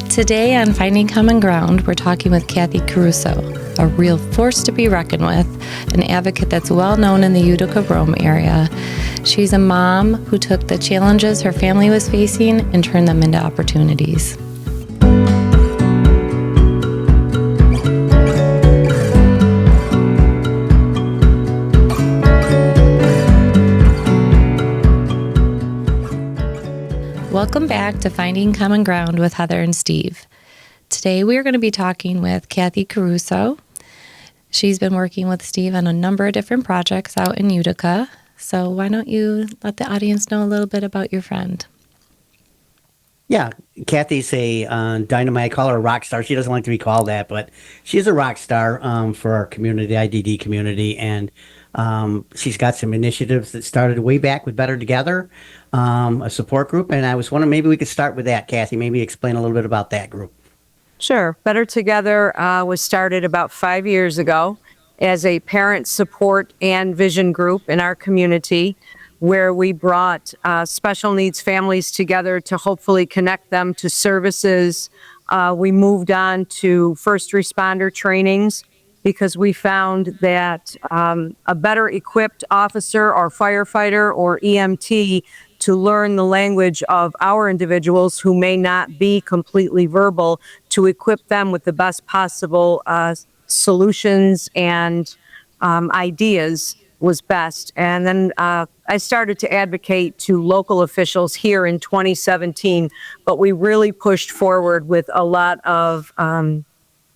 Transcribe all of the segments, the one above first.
Today on Finding Common Ground, we're talking with Kathy Caruso, a real force to be reckoned with, an advocate that's well known in the Utica-Rome area. She's a mom who took the challenges her family was facing and turned them into opportunities. Welcome back to Finding Common Ground with Heather and Steve. Today we are going to be talking with Kathy Caruso. She's been working with Steve on a number of different projects out in Utica. So why don't you let the audience know a little bit about your friend? Yeah, Kathy's a dynamite. I call her a rock star. She doesn't like to be called that, but she's a rock star for our community, IDD community, and she's got some initiatives that started way back with Better Together, a support group, and I was wondering maybe we could start with that, Kathy. Maybe explain a little bit about that group. Sure. Better Together was started about 5 years ago as a parent support and vision group in our community, where we brought special needs families together to hopefully connect them to services. We moved on to first responder trainings because we found that a better equipped officer or firefighter or EMT to learn the language of our individuals who may not be completely verbal, to equip them with the best possible solutions and ideas was best. And then I started to advocate to local officials here in 2017, but we really pushed forward with a lot of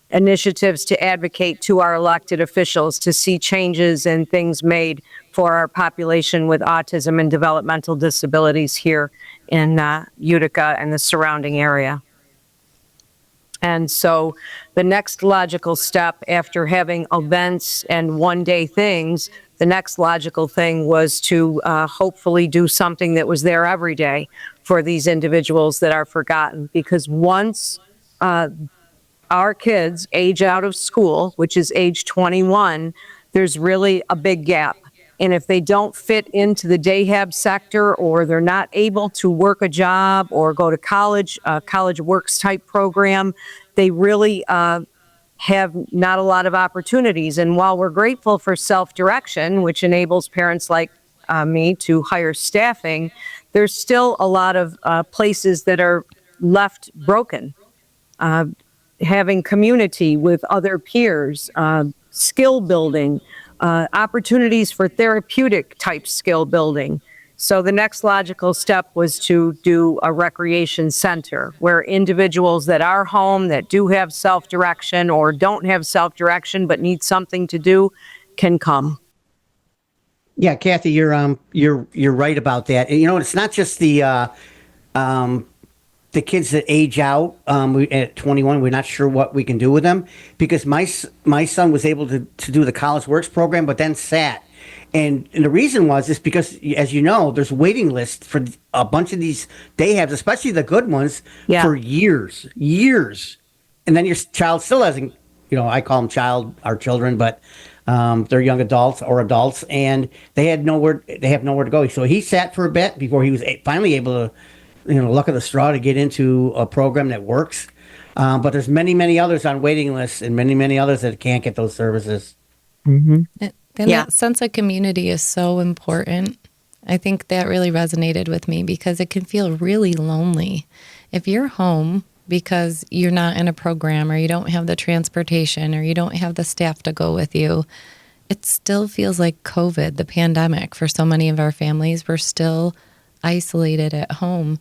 initiatives to advocate to our elected officials to see changes and things made for our population with autism and developmental disabilities here in Utica and the surrounding area. And so the next logical step after having events and one-day things, the next logical thing was to hopefully do something that was there every day for these individuals that are forgotten. Because once our kids age out of school, which is age 21, there's really a big gap. And if they don't fit into the day-hab sector, or they're not able to work a job or go to college, college works type program, they really have not a lot of opportunities. And while we're grateful for self-direction, which enables parents like me to hire staffing, there's still a lot of places that are left broken. Having community with other peers, skill building, opportunities for therapeutic type skill building. So the next logical step was to do a recreation center where individuals that are home, that do have self-direction or don't have self-direction but need something to do, can come. Yeah, Kathy, you're right about that. You know, it's not just the kids that age out at 21. We're not sure what we can do with them, because my son was able to do the college works program, but then sat. And the reason is because, as you know, there's waiting lists for a bunch of these day habs, especially the good ones, for years. And then your child still hasn't, I call them our children, but they're young adults or adults, and they have nowhere to go. So he sat for a bit before he was finally able to, luck of the straw to get into a program that works. But there's many others on waiting lists, and many others that can't get those services. Mm-hmm. And that sense of community is so important. I think that really resonated with me because it can feel really lonely. If you're home because you're not in a program, or you don't have the transportation, or you don't have the staff to go with you, it still feels like COVID, the pandemic, for so many of our families. We're still isolated at home.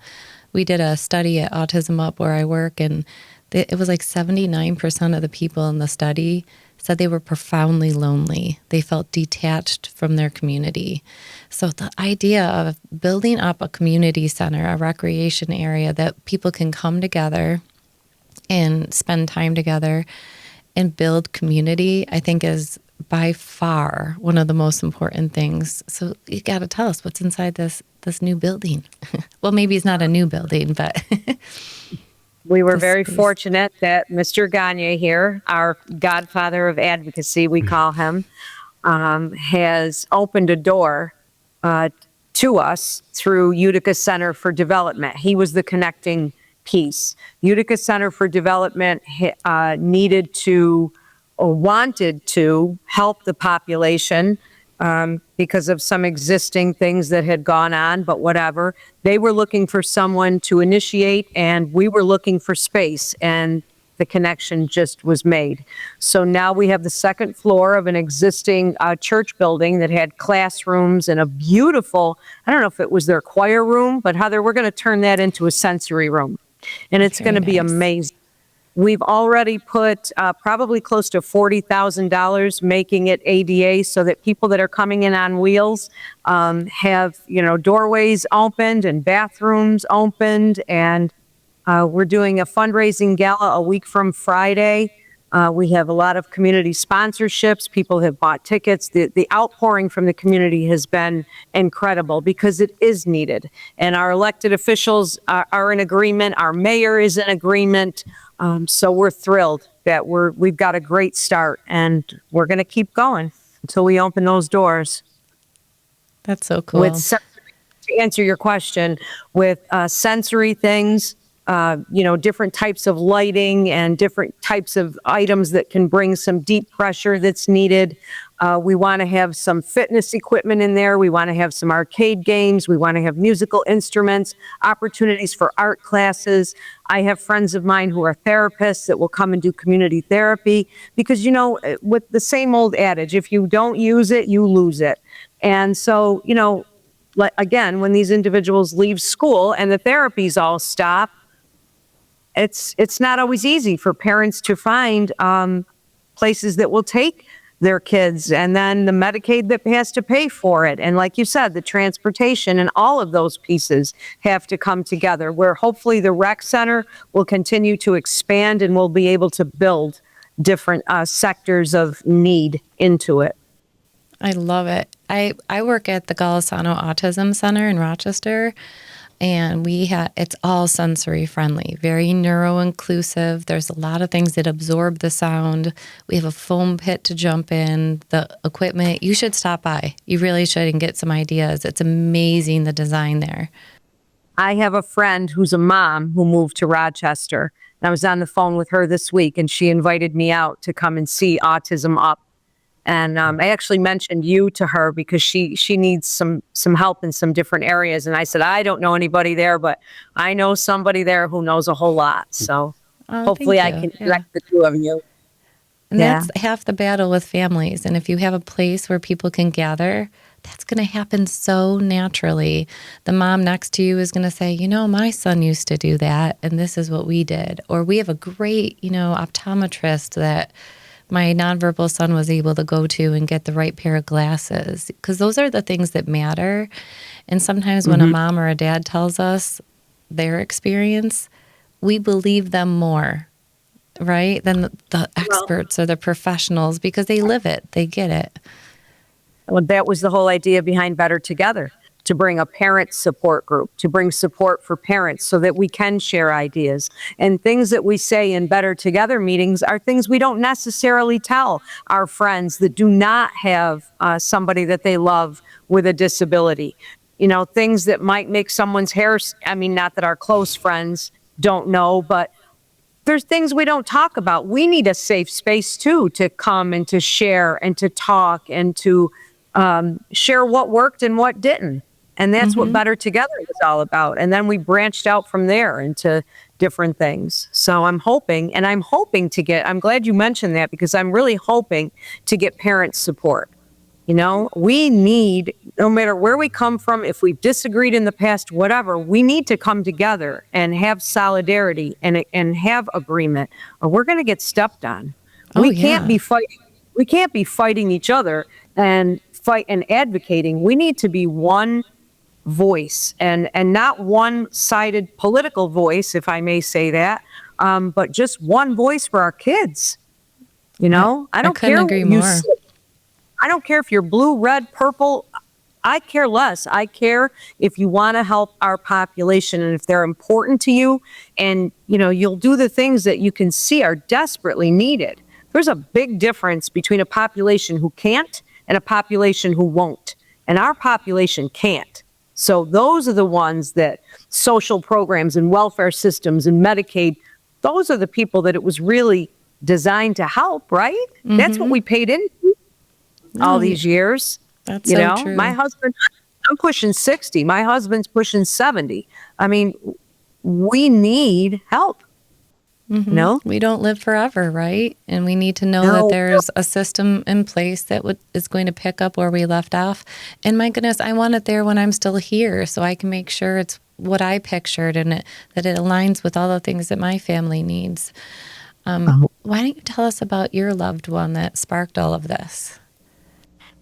We did a study at Autism Up where I work, and it was like 79% of the people in the study said they were profoundly lonely. They felt detached from their community. So the idea of building up a community center, a recreation area that people can come together and spend time together and build community, I think is by far one of the most important things. So you got to tell us what's inside this new building. Well, maybe it's not a new building, but we were very fortunate that Mr. Gagne here, our godfather of advocacy, we call him, has opened a door to us through Utica Center for Development. He was the connecting piece. Utica Center for Development needed to or wanted to help the population because of some existing things that had gone on, but whatever. They were looking for someone to initiate, and we were looking for space, and the connection just was made. So now we have the second floor of an existing church building that had classrooms and a beautiful, I don't know if it was their choir room, but Heather, we're going to turn that into a sensory room. And it's going to be amazing. We've already put probably close to $40,000 making it ADA so that people that are coming in on wheels have, doorways opened and bathrooms opened. And we're doing a fundraising gala a week from Friday. We have a lot of community sponsorships. People have bought tickets. The outpouring from the community has been incredible because it is needed. And our elected officials are in agreement. Our mayor is in agreement. So we're thrilled that we've got a great start, and we're going to keep going until we open those doors. That's so cool. To answer your question, with sensory things, different types of lighting and different types of items that can bring some deep pressure that's needed. We want to have some fitness equipment in there. We want to have some arcade games. We want to have musical instruments, opportunities for art classes. I have friends of mine who are therapists that will come and do community therapy because, with the same old adage, if you don't use it, you lose it. And so, again, when these individuals leave school and the therapies all stop, it's not always easy for parents to find places that will take their kids, and then the Medicaid that has to pay for it. And like you said, the transportation and all of those pieces have to come together, where hopefully the rec center will continue to expand and we'll be able to build different sectors of need into it. I love it. I work at the Golisano Autism Center in Rochester, and it's all sensory friendly, very neuro inclusive. There's a lot of things that absorb the sound. We have a foam pit to jump in, the equipment. You should stop by. You really should, and get some ideas. It's amazing, the design there. I have a friend who's a mom who moved to Rochester. And I was on the phone with her this week, and she invited me out to come and see Autism Up. And I actually mentioned you to her because she needs some help in some different areas. And I said, I don't know anybody there, but I know somebody there who knows a whole lot. So hopefully I can connect the two of you. And that's half the battle with families. And if you have a place where people can gather, that's going to happen so naturally. The mom next to you is going to say, my son used to do that, and this is what we did. Or we have a great, optometrist that my nonverbal son was able to go to and get the right pair of glasses, because those are the things that matter. And sometimes when a mom or a dad tells us their experience, we believe them more, right, than the experts or the professionals, because they live it, they get it. Well, that was the whole idea behind Better Together, to bring a parent support group, to bring support for parents so that we can share ideas. And things that we say in Better Together meetings are things we don't necessarily tell our friends that do not have somebody that they love with a disability. Things that might make someone's hair, not that our close friends don't know, but there's things we don't talk about. We need a safe space too, to come and to share and to talk and to share what worked and what didn't. And that's what Better Together was all about. And then we branched out from there into different things. So I'm glad you mentioned that, because I'm really hoping to get parent support. We need, no matter where we come from, if we've disagreed in the past, whatever, we need to come together and have solidarity and have agreement, or we're going to get stepped on. We can't be fighting each other and fight and advocating. We need to be one voice, and not one-sided political voice, if I may say that, but just one voice for our kids. I don't care. Agree more. I don't care if you're blue, red, purple. I care less. I care if you want to help our population, and if they're important to you, and you'll do the things that you can see are desperately needed. There's a big difference between a population who can't and a population who won't, and our population can't. So those are the ones that social programs and welfare systems and Medicaid, those are the people that it was really designed to help, right? That's what we paid into all No, these years. that's so true. My husband, I'm pushing 60. My husband's pushing 70. I mean, we need help, We don't live forever, right? And we need to know that No. there's a system in place that is going to pick up where we left off. And my goodness, I want it there when I'm still here so I can make sure it's what I pictured and that it aligns with all the things that my family needs. Why don't you tell us about your loved one that sparked all of this?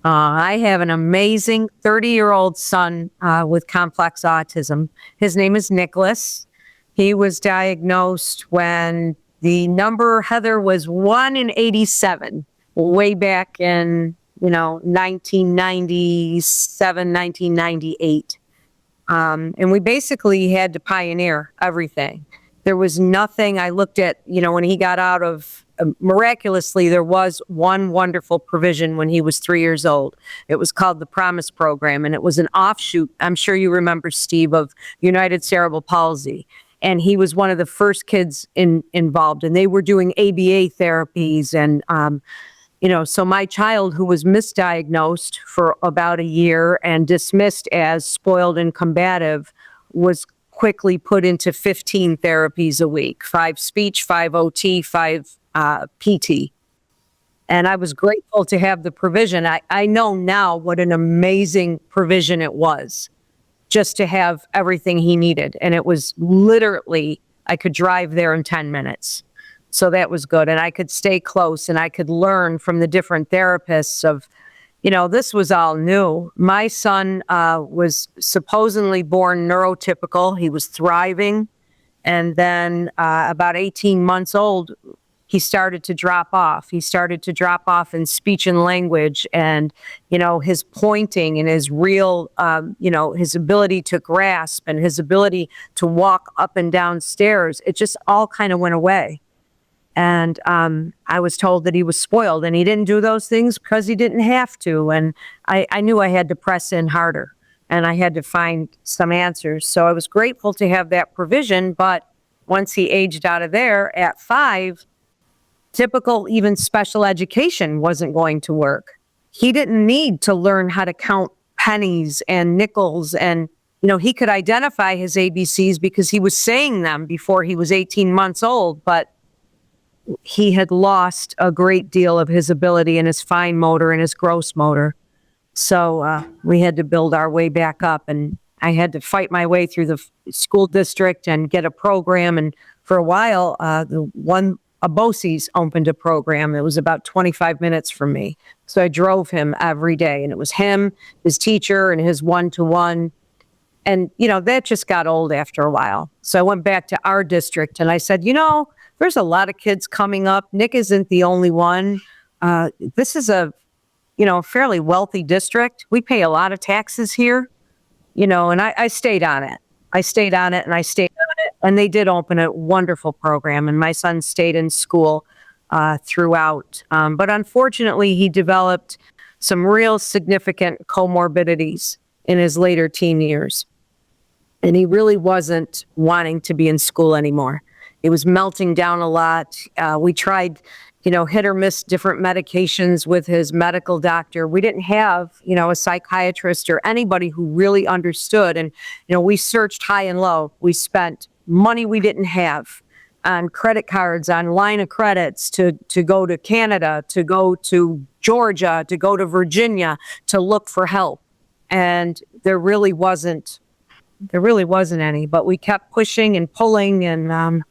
I have an amazing 30-year-old son with complex autism. His name is Nicholas. He was diagnosed when the number, Heather, was 1 in 87, way back in, 1997, 1998. And we basically had to pioneer everything. There was nothing I looked at, when he got out of, miraculously, there was one wonderful provision when he was 3 years old. It was called the Promise Program, and it was an offshoot, I'm sure you remember, Steve, of United Cerebral Palsy. And he was one of the first kids involved, and they were doing ABA therapies. And, so my child, who was misdiagnosed for about a year and dismissed as spoiled and combative, was quickly put into 15 therapies a week, 5 speech, 5 OT, 5 PT. And I was grateful to have the provision. I know now what an amazing provision it was, just to have everything he needed. And it was literally, I could drive there in 10 minutes. So that was good. And I could stay close and I could learn from the different therapists of, this was all new. My son was supposedly born neurotypical. He was thriving. And then about 18 months old, he started to drop off. He started to drop off in speech and language and, his pointing and his real, his ability to grasp and his ability to walk up and down stairs. It just all kind of went away. And I was told that he was spoiled and he didn't do those things because he didn't have to. And I knew I had to press in harder and I had to find some answers. So I was grateful to have that provision. But once he aged out of there at 5, typical even special education wasn't going to work. He didn't need to learn how to count pennies and nickels. And, he could identify his ABCs because he was saying them before he was 18 months old. But he had lost a great deal of his ability and his fine motor and his gross motor. So we had to build our way back up, and I had to fight my way through the school district and get a program. And for a while, BOCES opened a program. It was about 25 minutes from me. So I drove him every day, and it was him, his teacher, and his one-to-one. And, that just got old after a while. So I went back to our district and I said, there's a lot of kids coming up. Nick isn't the only one. This is a, fairly wealthy district. We pay a lot of taxes here, and I stayed on it. I stayed on it and I stayed on it. And they did open a wonderful program. And my son stayed in school throughout. But unfortunately, he developed some real significant comorbidities in his later teen years. And he really wasn't wanting to be in school anymore. It was melting down a lot. We tried, hit or miss different medications with his medical doctor. We didn't have, a psychiatrist or anybody who really understood. And, we searched high and low. We spent money we didn't have on credit cards, on line of credits to go to Canada, to go to Georgia, to go to Virginia to look for help. And there really wasn't any, but we kept pushing and pulling. And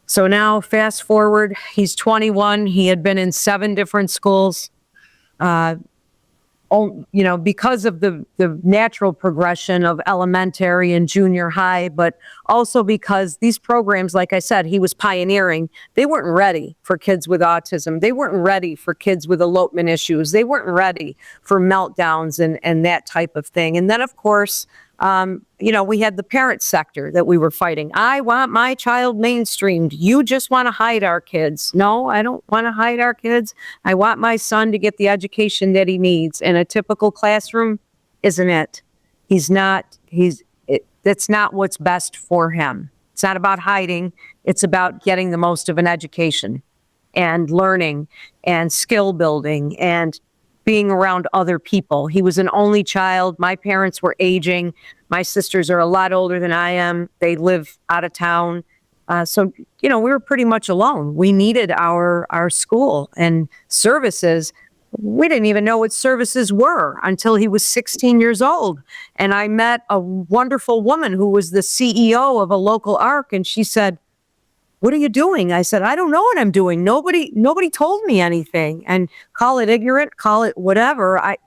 so now fast forward, he's 21. He had been in 7 different schools, because of the natural progression of elementary and junior high, but also because these programs, like I said, he was pioneering. They weren't ready for kids with autism. They weren't ready for kids with elopement issues. They weren't ready for meltdowns and that type of thing. And then, of course, we had the parent sector that we were fighting. I want my child mainstreamed. You just want to hide our kids. No, I don't want to hide our kids. I want my son to get the education that he needs. And a typical classroom isn't it. That's not what's best for him. It's not about hiding. It's about getting the most of an education and learning and skill building and being around other people. He was an only child. My parents were aging. My sisters are a lot older than I am. They live out of town. So, we were pretty much alone. We needed our school and services. We didn't even know what services were until he was 16 years old. And I met a wonderful woman who was the CEO of a local ARC, and she said, "What are you doing?" I said, "I don't know what I'm doing. Nobody told me anything." And call it ignorant, call it whatever. I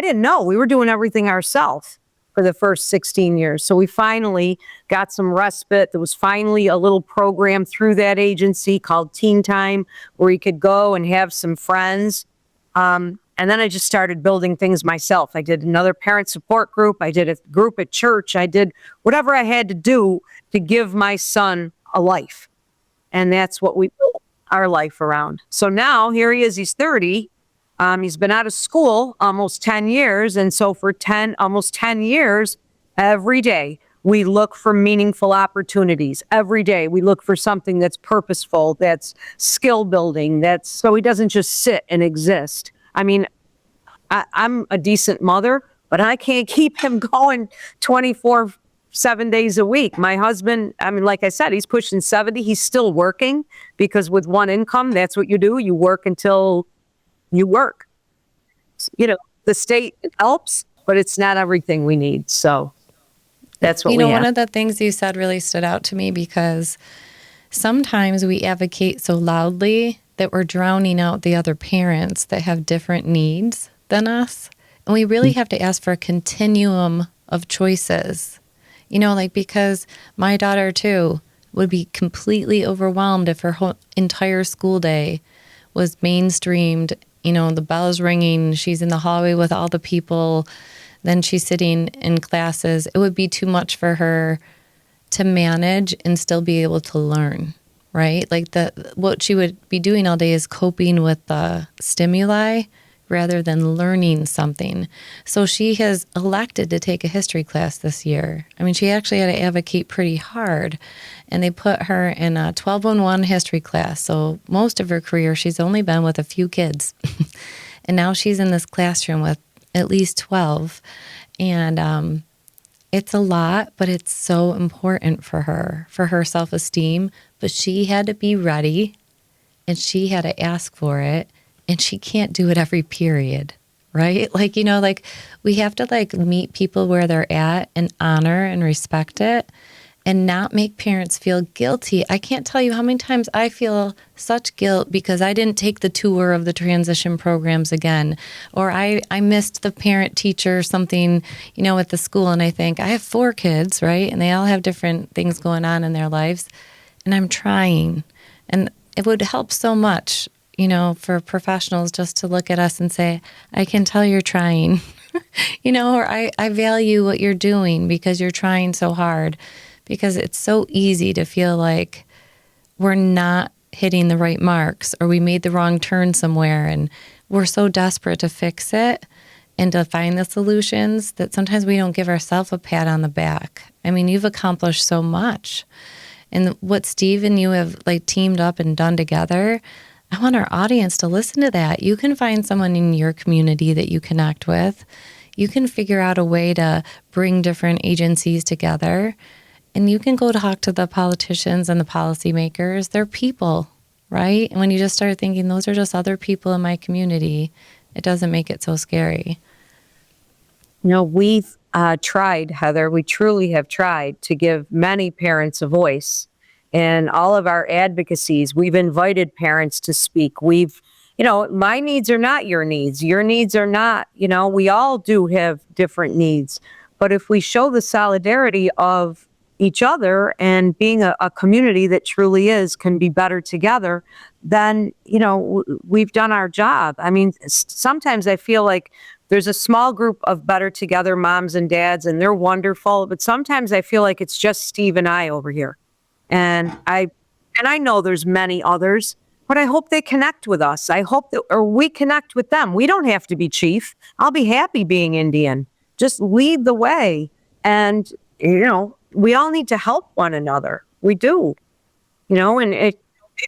didn't know. We were doing everything ourselves for the first 16 years. So we finally got some respite. There was finally a little program through that agency called Teen Time where he could go and have some friends. And then I just started building things myself. I did another parent support group. I did a group at church. I did whatever I had to do to give my son a life. And that's what we built our life around. So now here he is, he's 30. He's been out of school almost 10 years. And so for almost 10 years, every day we look for meaningful opportunities. Every day we look for something that's purposeful, that's skill building, so he doesn't just sit and exist. I mean, I'm a decent mother, but I can't keep him going 7 days a week. My husband, like I said, he's pushing 70. He's still working because with one income, that's what you do. You work until you work. The state helps, but it's not everything we need. So that's what we have. One of the things you said really stood out to me because sometimes we advocate so loudly that we're drowning out the other parents that have different needs than us. And we really have to ask for a continuum of choices. Because my daughter too would be completely overwhelmed if her whole entire school day was mainstreamed. The bell's ringing, she's in the hallway with all the people, then she's sitting in classes. It would be too much for her to manage and still be able to learn, right? What she would be doing all day is coping with the stimuli rather than learning something. So she has elected to take a history class this year. She actually had to advocate pretty hard, and they put her in a 12-on-1 history class. So most of her career, she's only been with a few kids. And now she's in this classroom with at least 12. And it's a lot, but it's so important for her self-esteem. But she had to be ready, and she had to ask for it. And she can't do it every period, right? We have to meet people where they're at and honor and respect it and not make parents feel guilty. I can't tell you how many times I feel such guilt because I didn't take the tour of the transition programs again, or I missed the parent teacher something, at the school. And I think I have 4 kids, right? And they all have different things going on in their lives. And I'm trying. And it would help so much, for professionals just to look at us and say, I can tell you're trying, or I value what you're doing because you're trying so hard, because it's so easy to feel like we're not hitting the right marks or we made the wrong turn somewhere. And we're so desperate to fix it and to find the solutions that sometimes we don't give ourselves a pat on the back. You've accomplished so much. And what Steve and you have teamed up and done together, I want our audience to listen to that. You can find someone in your community that you connect with. You can figure out a way to bring different agencies together. And you can go talk to the politicians and the policymakers. They're people, right? And when you just start thinking, those are just other people in my community, it doesn't make it so scary. We've tried, Heather. We truly have tried to give many parents a voice. In all of our advocacies, we've invited parents to speak. My needs are not your needs. Your needs are not, we all do have different needs. But if we show the solidarity of each other and being a community that truly can be better together, then, we've done our job. Sometimes I feel like there's a small group of Better Together moms and dads, and they're wonderful. But sometimes I feel like it's just Steve and I over here. And I know there's many others, but I hope they connect with us. I hope that, or we connect with them. We don't have to be chief. I'll be happy being Indian. just lead the way. And, we all need to help one another. We do, and maybe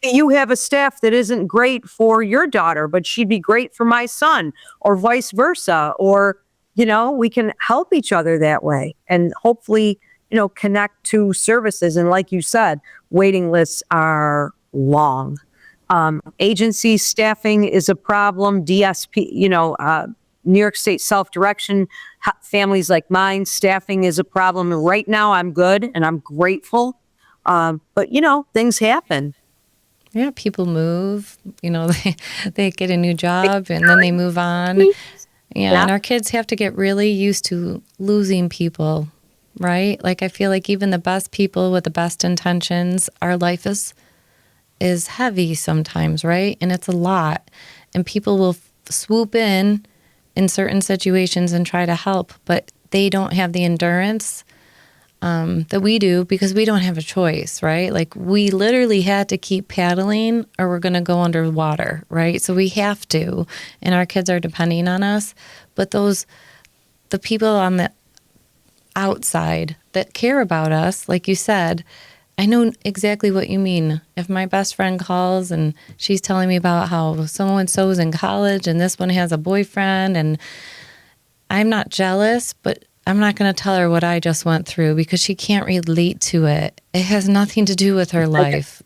you have a staff that isn't great for your daughter, but she'd be great for my son, or vice versa. Or, we can help each other that way, and hopefully, connect to services. And like you said, waiting lists are long. Agency staffing is a problem. DSP, New York State self-direction, families like mine, staffing is a problem. And right now I'm good and I'm grateful. But things happen. Yeah, people move, they get a new job and then they move on. Yeah, and our kids have to get really used to losing people, right? Like, I feel like even the best people with the best intentions, our life is heavy sometimes, right? And it's a lot. And people will swoop in certain situations and try to help, but they don't have the endurance that we do, because we don't have a choice, right? Like, we literally had to keep paddling or we're going to go underwater, right? So we have to, and our kids are depending on us. But the people on the outside that care about us, like you said, I know exactly what you mean. If my best friend calls and she's telling me about how so-and-so is in college and this one has a boyfriend, and I'm not jealous, but I'm not going to tell her what I just went through because she can't relate to it. It has nothing to do with her life.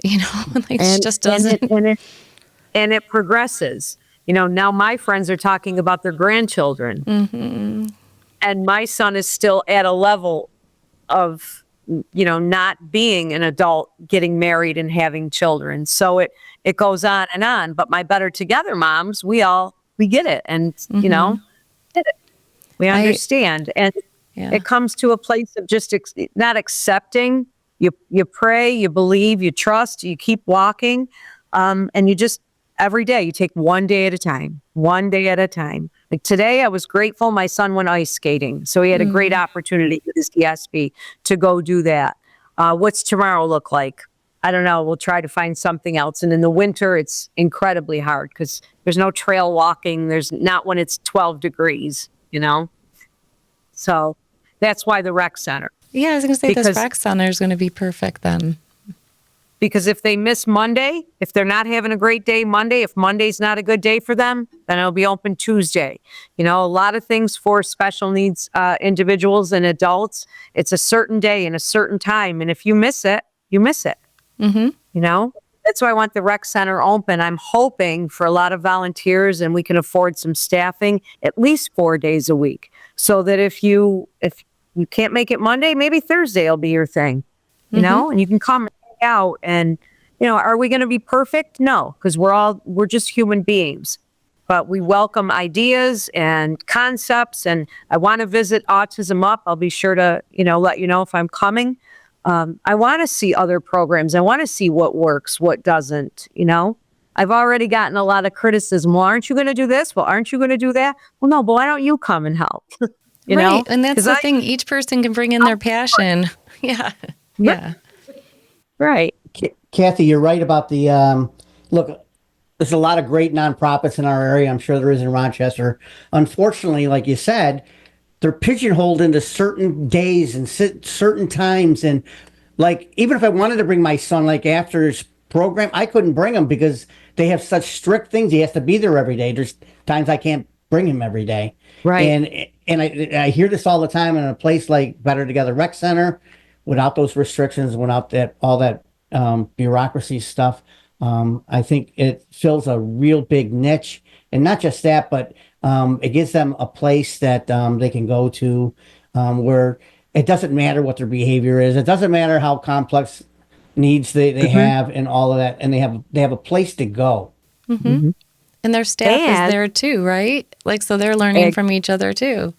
Like, she just doesn't. And it progresses. Now my friends are talking about their grandchildren. Mm-hmm. And my son is still at a level of, not being an adult, getting married and having children. So it goes on and on. But my Better Together moms, we get it. And, get it. We understand. And it comes to a place of just not accepting. You pray, you believe, you trust, you keep walking. And you just, every day, you take one day at a time. Like today, I was grateful my son went ice skating. So he had a great opportunity with his DSP to go do that. What's tomorrow look like? I don't know. We'll try to find something else. And in the winter, it's incredibly hard because there's no trail walking. There's not when it's 12 degrees, So that's why the rec center. Yeah, I was going to say, this rec center is going to be perfect then. Because if they miss Monday, if they're not having a great day Monday, if Monday's not a good day for them, then it'll be open Tuesday. A lot of things for special needs individuals and adults. It's a certain day and a certain time. And if you miss it, you miss it. Mm-hmm. That's why I want the rec center open. I'm hoping for a lot of volunteers, and we can afford some staffing at least 4 days a week. So that if you can't make it Monday, maybe Thursday will be your thing, and you can come out. And are we going to be perfect? No, because we're just human beings, but we welcome ideas and concepts. And I want to visit Autism Up. I'll be sure to let you know if I'm coming. I want to see other programs. I want to see what works, what doesn't. I've already gotten a lot of criticism. Well, aren't you going to do this? Well, aren't you going to do that? Well, no, but why don't you come and help? Right. And that's the thing. Each person can bring in their passion. Yeah. Right. Kathy, you're right about the look. There's a lot of great nonprofits in our area. I'm sure there is in Rochester. Unfortunately, like you said, they're pigeonholed into certain days and certain times. And like, even if I wanted to bring my son, like after his program, I couldn't bring him because they have such strict things. He has to be there every day. There's times I can't bring him every day. Right. And I hear this all the time in a place like Better Together Rec Center, without those restrictions, without all that bureaucracy stuff. I think it fills a real big niche. And not just that, but it gives them a place that they can go to where it doesn't matter what their behavior is. It doesn't matter how complex needs they have and all of that. And they have a place to go. Mm-hmm. And their staff is there too, right? Like, so they're learning from each other too.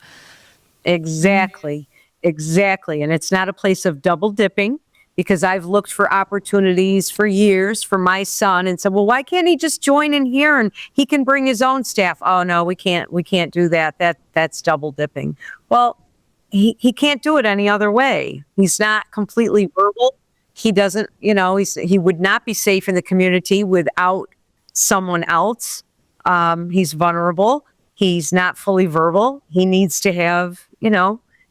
Exactly. And it's not a place of double dipping, because I've looked for opportunities for years for my son and said, well, why can't he just join in here and he can bring his own staff? Oh, no, we can't do that. That's double dipping. Well, he can't do it any other way. He's not completely verbal. He doesn't, he would not be safe in the community without someone else. He's vulnerable. He's not fully verbal. He needs to have,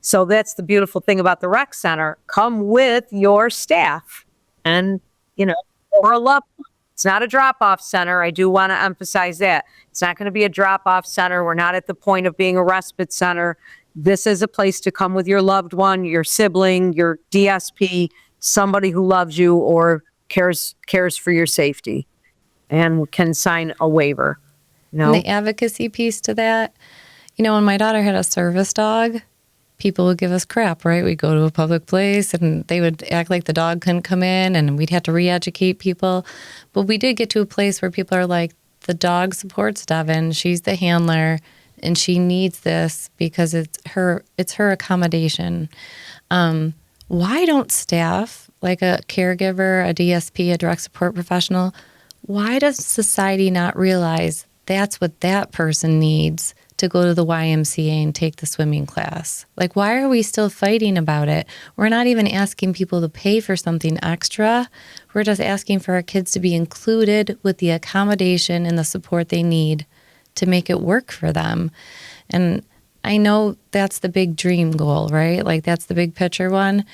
so that's the beautiful thing about the rec center. Come with your staff and, or a loved one. It's not a drop-off center. I do want to emphasize that. It's not going to be a drop-off center. We're not at the point of being a respite center. This is a place to come with your loved one, your sibling, your DSP, somebody who loves you or cares for your safety and can sign a waiver. And the advocacy piece to that, when my daughter had a service dog, people would give us crap, right? We'd go to a public place and they would act like the dog couldn't come in and we'd have to re-educate people. But we did get to a place where people are like, the dog supports Devin. She's the handler and she needs this because it's her accommodation. Why don't staff, like a caregiver, a DSP, a direct support professional, why does society not realize that's what that person needs to go to the YMCA and take the swimming class? Like, why are we still fighting about it? We're not even asking people to pay for something extra. We're just asking for our kids to be included with the accommodation and the support they need to make it work for them. And I know that's the big dream goal, right? Like, that's the big picture one.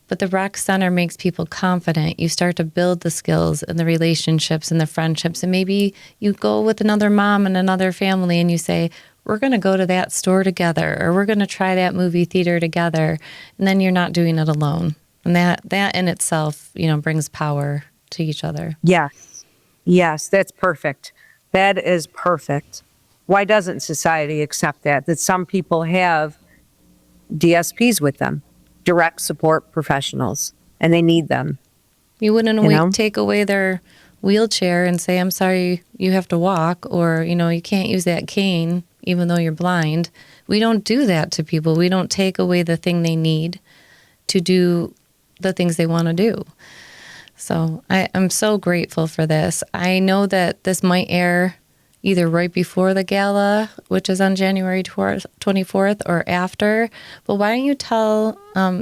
But the rec center makes people confident. You start to build the skills and the relationships and the friendships. And maybe you go with another mom and another family and you say, we're going to go to that store together, or we're going to try that movie theater together. And then you're not doing it alone. And that in itself, brings power to each other. Yes. Yes, that's perfect. That is perfect. Why doesn't society accept that? That some people have DSPs with them, direct support professionals, and they need them. You wouldn't take away their wheelchair and say, I'm sorry, you have to walk, or, you can't use that cane even though you're blind. We don't do that to people. We don't take away the thing they need to do the things they want to do. So I'm so grateful for this. I know that this might air either right before the gala, which is on January 24th, or after. But why don't you tell,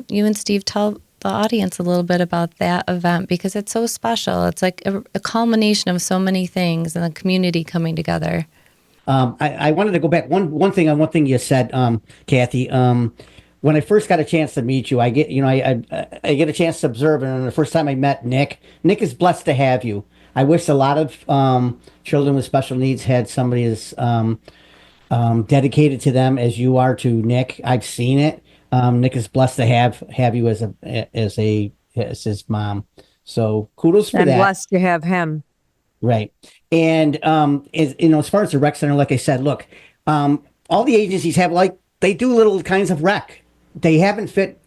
you and Steve, tell the audience a little bit about that event, because it's so special. It's like a culmination of so many things and the community coming together. I wanted to go back one thing you said, Kathy. When I first got a chance to meet you, I get a chance to observe, and the first time I met Nick is blessed to have you. I wish a lot of children with special needs had somebody as dedicated to them as you are to Nick. I've seen it. Nick is blessed to have you as his mom. So kudos for that. I'm blessed to have him. Right. And as far as the rec center, like I said, look, all the agencies have they do little kinds of rec. They haven't fit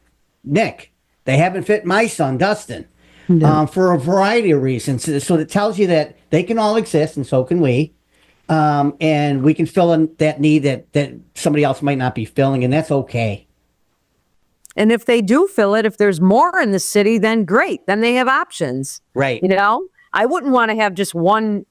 Nick. They haven't fit my son, Dustin. No. For a variety of reasons. So it tells you that they can all exist, and so can we. And we can fill in that need that somebody else might not be filling, and that's okay. And if they do fill it, if there's more in the city, then great. Then they have options. Right. I wouldn't want to have just one,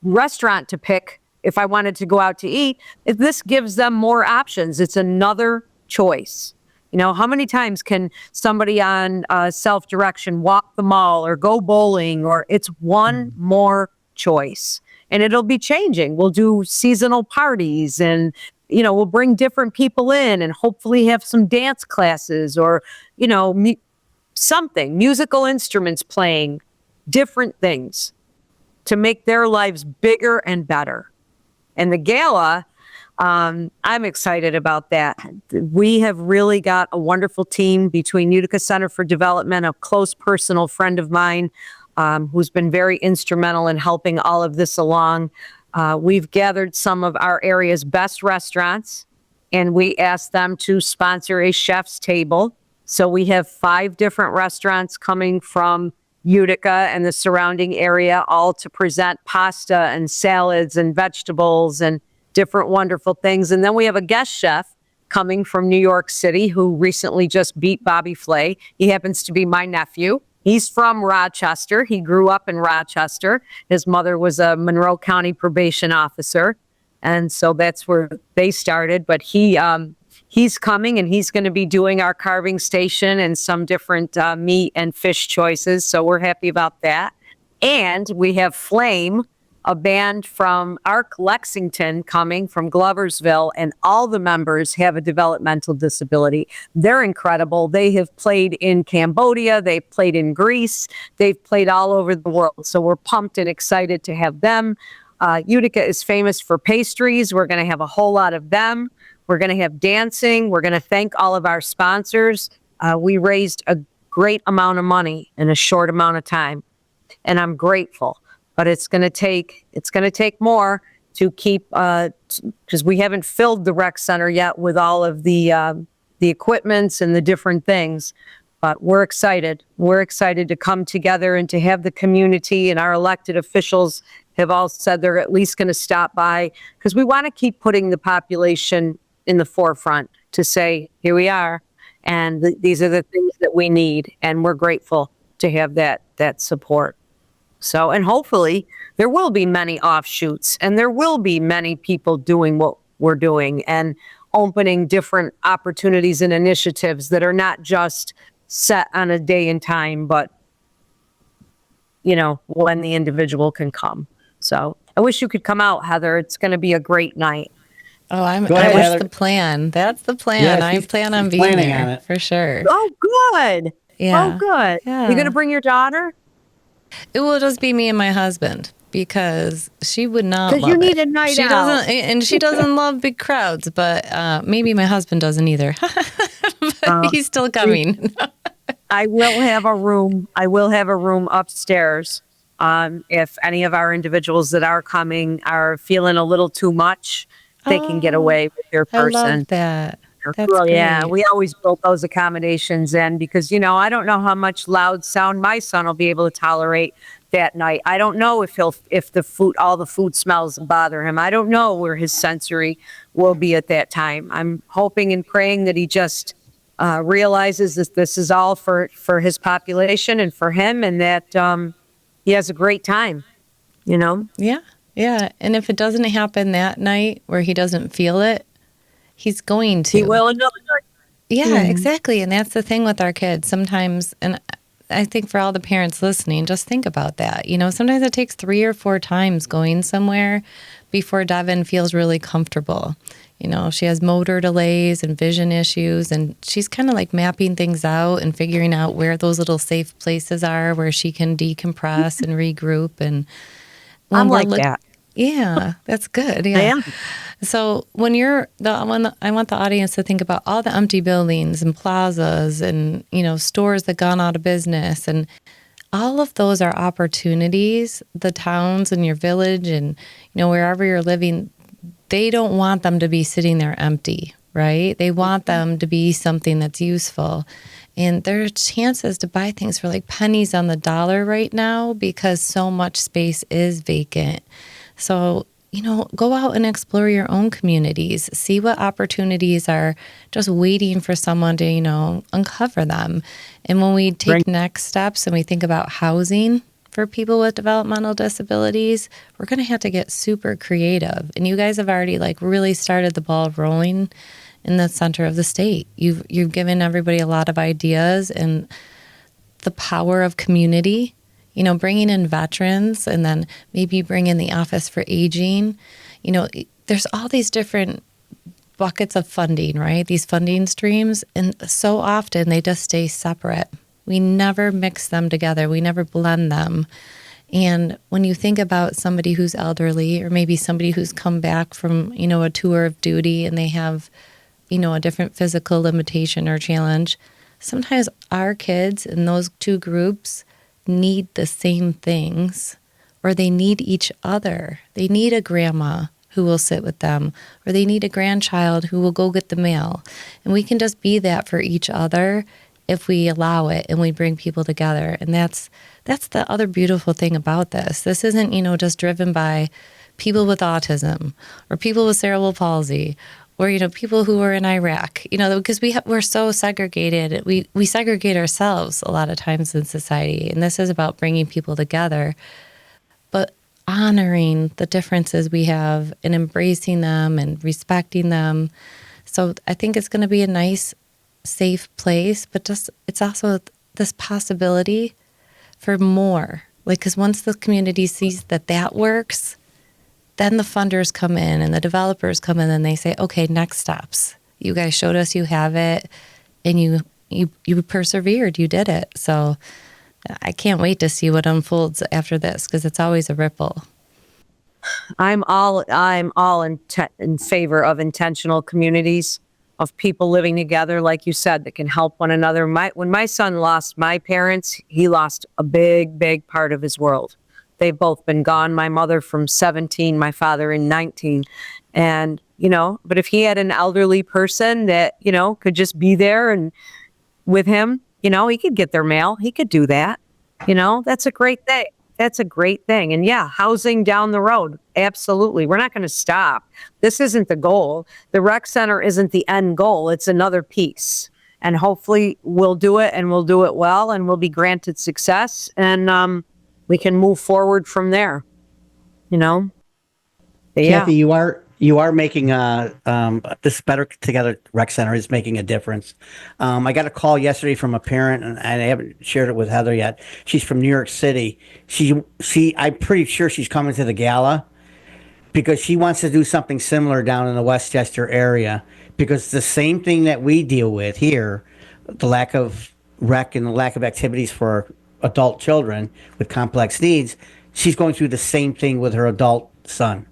restaurant to pick if I wanted to go out to eat. If this gives them more options, it's another choice. How many times can somebody on self-direction walk the mall or go bowling, or it's one more choice, and it'll be changing. We'll do seasonal parties, and, we'll bring different people in and hopefully have some dance classes or, something, musical instruments playing, different things to make their lives bigger and better. And the gala, I'm excited about that. We have really got a wonderful team between Utica Center for Development, a close personal friend of mine who's been very instrumental in helping all of this along. We've gathered some of our area's best restaurants, and we asked them to sponsor a chef's table. So we have 5 different restaurants coming from Utica and the surrounding area, all to present pasta and salads and vegetables and different wonderful things. And then we have a guest chef coming from New York City who recently just beat Bobby Flay. He happens to be my nephew. He's from Rochester. He grew up in Rochester. His mother was a Monroe County probation officer. And so that's where they started. But he's coming, and he's going to be doing our carving station and some different meat and fish choices. So we're happy about that. And we have Flame a band from Arc Lexington coming from Gloversville, and all the members have a developmental disability. They're incredible. They have played in Cambodia, they've played in Greece, they've played all over the world. So we're pumped and excited to have them. Utica is famous for pastries. We're going to have a whole lot of them. We're going to have dancing. We're going to thank all of our sponsors. We raised a great amount of money in a short amount of time, and I'm grateful. But it's going to take more to keep, because we haven't filled the rec center yet with all of the equipments and the different things. But we're excited. We're excited to come together and to have the community, and our elected officials have all said they're at least going to stop by, because we want to keep putting the population in the forefront to say, here we are, and these are the things that we need, and we're grateful to have that support. So, and hopefully there will be many offshoots, and there will be many people doing what we're doing and opening different opportunities and initiatives that are not just set on a day and time, but, you know, when the individual can come. So I wish you could come out, Heather. It's going to be a great night. Oh, Go ahead, that's Heather. the plan. That's the plan. Yeah, I plan on being planning there on it. for sure. Oh, good. Yeah. Oh, good. Yeah. You're going to bring your daughter? It will just be me and my husband, because she would not love Because you need it. a night She out. doesn't, and she doesn't love big crowds, but maybe my husband doesn't either. But he's still coming. I will have a room. I will have a room upstairs. If any of our individuals that are coming are feeling a little too much, they can get away with their I person. love that. That's Well, great. yeah, we always built those accommodations in because, you know, I don't know how much loud sound my son will be able to tolerate that night. I don't know if all the food smells bother him. I don't know where his sensory will be at that time. I'm hoping and praying that he just realizes that this is all for his population and for him, and that he has a great time, you know? Yeah. Yeah. And if it doesn't happen that night where he doesn't feel it, he's going to. He will another night. Yeah, exactly. And that's the thing with our kids. Sometimes, and I think for all the parents listening, just think about that. You know, sometimes it takes 3 or 4 times going somewhere before Devin feels really comfortable. You know, she has motor delays and vision issues, and she's kind of like mapping things out and figuring out where those little safe places are where she can decompress and regroup. And I'm like that. Yeah, that's good. Yeah. I am. So when I want the audience to think about all the empty buildings and plazas and, you know, stores that gone out of business, and all of those are opportunities. The towns in your village and, you know, wherever you're living, they don't want them to be sitting there empty, right? They want them to be something that's useful. And there are chances to buy things for like pennies on the dollar right now because so much space is vacant. So, you know, go out and explore your own communities. See what opportunities are just waiting for someone to, you know, uncover them. And when we take next steps and we think about housing for people with developmental disabilities, we're going to have to get super creative. And you guys have already like really started the ball rolling in the center of the state. You've given everybody a lot of ideas and the power of community. You know, bringing in veterans and then maybe bring in the Office for Aging. You know, there's all these different buckets of funding, right? These funding streams. And so often they just stay separate. We never mix them together. We never blend them. And when you think about somebody who's elderly or maybe somebody who's come back from, you know, a tour of duty and they have, you know, a different physical limitation or challenge, sometimes our kids in those two groups need the same things, or they need each other. They need a grandma who will sit with them, or they need a grandchild who will go get the mail. And we can just be that for each other if we allow it and we bring people together. And that's the other beautiful thing about this. This isn't, you know, just driven by people with autism or people with cerebral palsy or, you know, people who are in Iraq, you know, because we're so segregated. We segregate ourselves a lot of times in society. And this is about bringing people together, but honoring the differences we have and embracing them and respecting them. So I think it's going to be a nice, safe place, but just it's also this possibility for more Like, because once the community sees that that works, then the funders come in and the developers come in and they say, okay, next steps. You guys showed us you have it, and you persevered, you did it. So I can't wait to see what unfolds after this, because it's always a ripple. I'm all in favor of intentional communities of people living together, like you said, that can help one another. When my son lost my parents, he lost a big part of his world. They've both been gone. My mother from 17, my father in 19. And, but if he had an elderly person that, could just be there and with him, he could get their mail. He could do that. That's a great thing. That's a great thing. And yeah, housing down the road. Absolutely. We're not going to stop. This isn't the goal. The rec center isn't the end goal. It's another piece. And hopefully we'll do it, and we'll do it well, and we'll be granted success, and we can move forward from there. But yeah. Kathy, you are making this Better Together Rec Center is making a difference. I got a call yesterday from a parent, and I haven't shared it with Heather yet. She's from New York City. I'm pretty sure she's coming to the gala because she wants to do something similar down in the Westchester area, because the same thing that we deal with here, the lack of rec and the lack of activities for adult children with complex needs, she's going through the same thing with her adult son.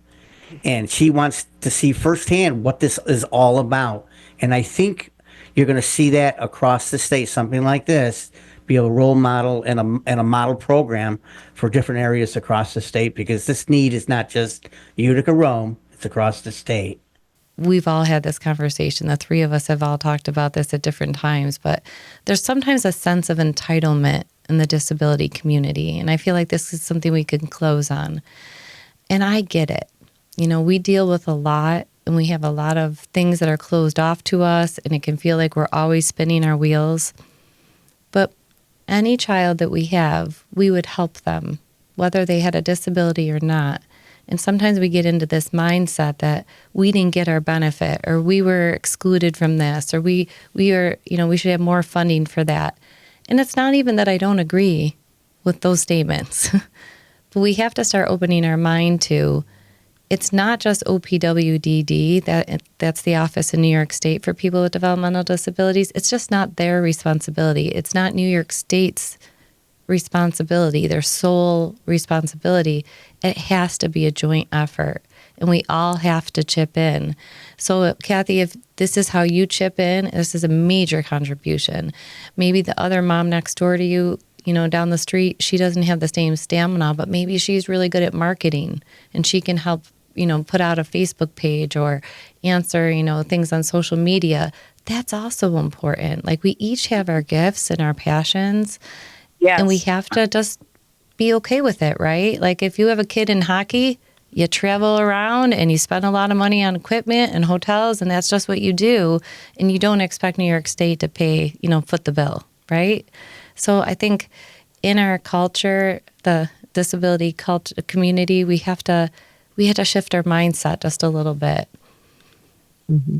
And she wants to see firsthand what this is all about. And I think you're going to see that across the state, something like this, be a role model and a model program for different areas across the state, because this need is not just Utica, Rome, it's across the state. We've all had this conversation. The three of us have all talked about this at different times, but there's sometimes a sense of entitlement in the disability community. And I feel like this is something we can close on. And I get it. We deal with a lot, and we have a lot of things that are closed off to us, and it can feel like we're always spinning our wheels. But any child that we have, we would help them, whether they had a disability or not. And sometimes we get into this mindset that we didn't get our benefit, or we were excluded from this, or we should have more funding for that. And it's not even that I don't agree with those statements, but we have to start opening our mind to, it's not just OPWDD, that's the office in New York State for people with developmental disabilities. It's just not their responsibility. It's not New York State's responsibility, their sole responsibility. It has to be a joint effort, and we all have to chip in. So, Kathy, if this is how you chip in, this is a major contribution. Maybe the other mom next door to you, down the street, she doesn't have the same stamina, but maybe she's really good at marketing, and she can help, put out a Facebook page or answer, things on social media. That's also important. Like, we each have our gifts and our passions. Yes. And we have to just be okay with it, right? Like, if you have a kid in hockey, you travel around and you spend a lot of money on equipment and hotels, and that's just what you do. And you don't expect New York State to pay, foot the bill, right? So I think in our culture, the disability community, we have to shift our mindset just a little bit. Mm-hmm.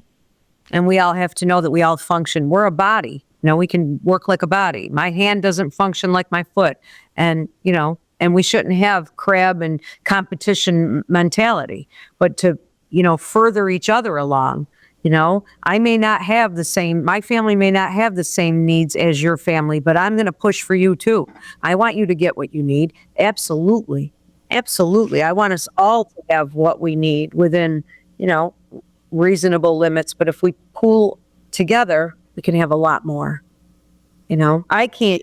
And we all have to know that we all function. We're a body. We can work like a body. My hand doesn't function like my foot. And, and we shouldn't have crab and competition mentality, but to, further each other along. I may not have my family may not have the same needs as your family, but I'm going to push for you too. I want you to get what you need. Absolutely. Absolutely. I want us all to have what we need within, reasonable limits. But if we pool together, we can have a lot more. I can't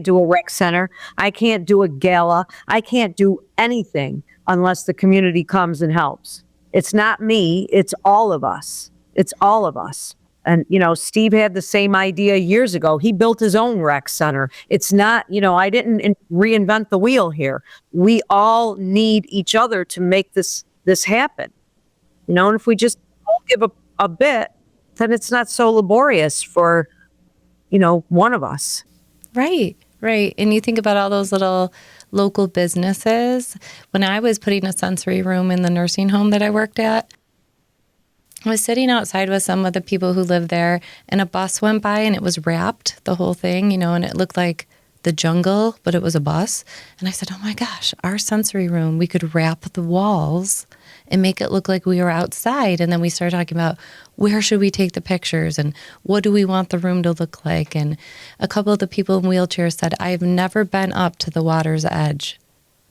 do a rec center. I can't do a gala. I can't do anything unless the community comes and helps. It's not me. It's all of us. It's all of us. And, Steve had the same idea years ago. He built his own rec center. It's not, I didn't reinvent the wheel here. We all need each other to make this happen. And if we just all give a bit, then it's not so laborious for, one of us. Right. And you think about all those little local businesses. When I was putting a sensory room in the nursing home that I worked at, I was sitting outside with some of the people who lived there, and a bus went by and it was wrapped, the whole thing, and it looked like the jungle, but it was a bus. And I said, oh my gosh, our sensory room, we could wrap the walls and make it look like we were outside. And then we started talking about where should we take the pictures and what do we want the room to look like. And a couple of the people in wheelchairs said, I've never been up to the water's edge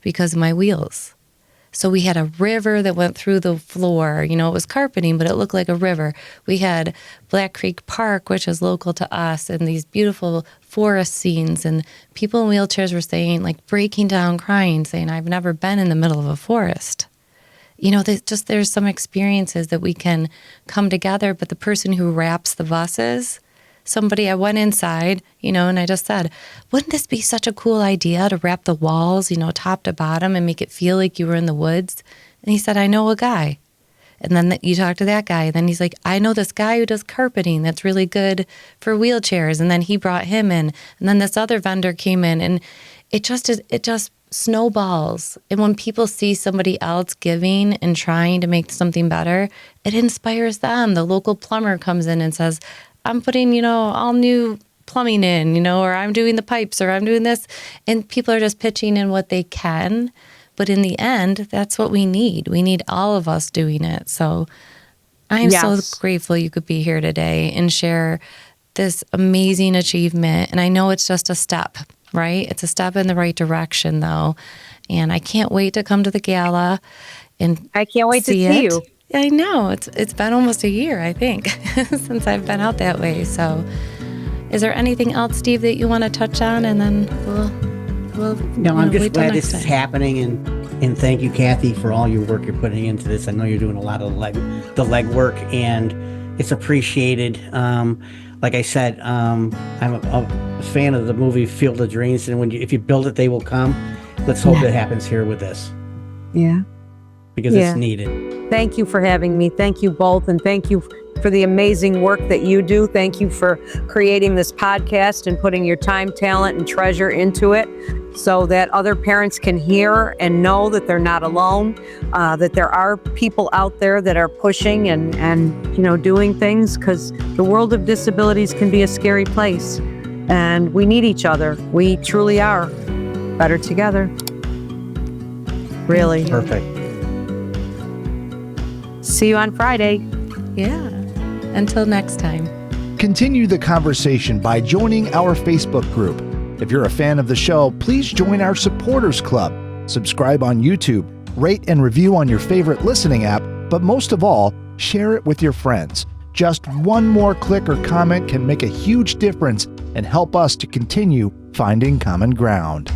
because of my wheels. So we had a river that went through the floor. You know, it was carpeting, but it looked like a river. We had Black Creek Park, which is local to us, and these beautiful forest scenes. And people in wheelchairs were saying, like, breaking down, crying, saying, I've never been in the middle of a forest. You know, there's some experiences that we can come together, but the person who wraps the buses, I went inside, you know, and I just said, wouldn't this be such a cool idea to wrap the walls, you know, top to bottom and make it feel like you were in the woods? And he said, I know a guy. And then you talk to that guy. And then he's like, I know this guy who does carpeting that's really good for wheelchairs. And then he brought him in. And then this other vendor came in. And it just snowballs. And when people see somebody else giving and trying to make something better, it inspires them. The local plumber comes in and says, I'm putting, you know, all new plumbing in, you know, or I'm doing the pipes, or I'm doing this. And people are just pitching in what they can. But in the end, that's what we need. We need all of us doing it. So I am so grateful you could be here today and share this amazing achievement. And I know it's just a step, right? It's a step in the right direction, though. And I can't wait to come to the gala. And I can't wait to see you. I know. It's been almost a year, I think, since I've been out that way. So is there anything else, Steve, that you want to touch on? And then we'll No, I'm just glad this is happening. And thank you, Kathy, for all your work you're putting into this. I know you're doing a lot of the legwork, and it's appreciated. Like I said, I'm a fan of the movie Field of Dreams. And if you build it, they will come. Let's hope it happens here with this. Yeah. Because it's needed. Thank you for having me. Thank you both. And thank you for the amazing work that you do. Thank you for creating this podcast and putting your time, talent, and treasure into it so that other parents can hear and know that they're not alone, that there are people out there that are pushing and you know, doing things, because the world of disabilities can be a scary place. And we need each other. We truly are better together. Really. Perfect. See you on Friday. Yeah. Until next time. Continue the conversation by joining our Facebook group. If you're a fan of the show, please join our supporters club. Subscribe on YouTube, rate and review on your favorite listening app, but most of all, share it with your friends. Just one more click or comment can make a huge difference and help us to continue finding common ground.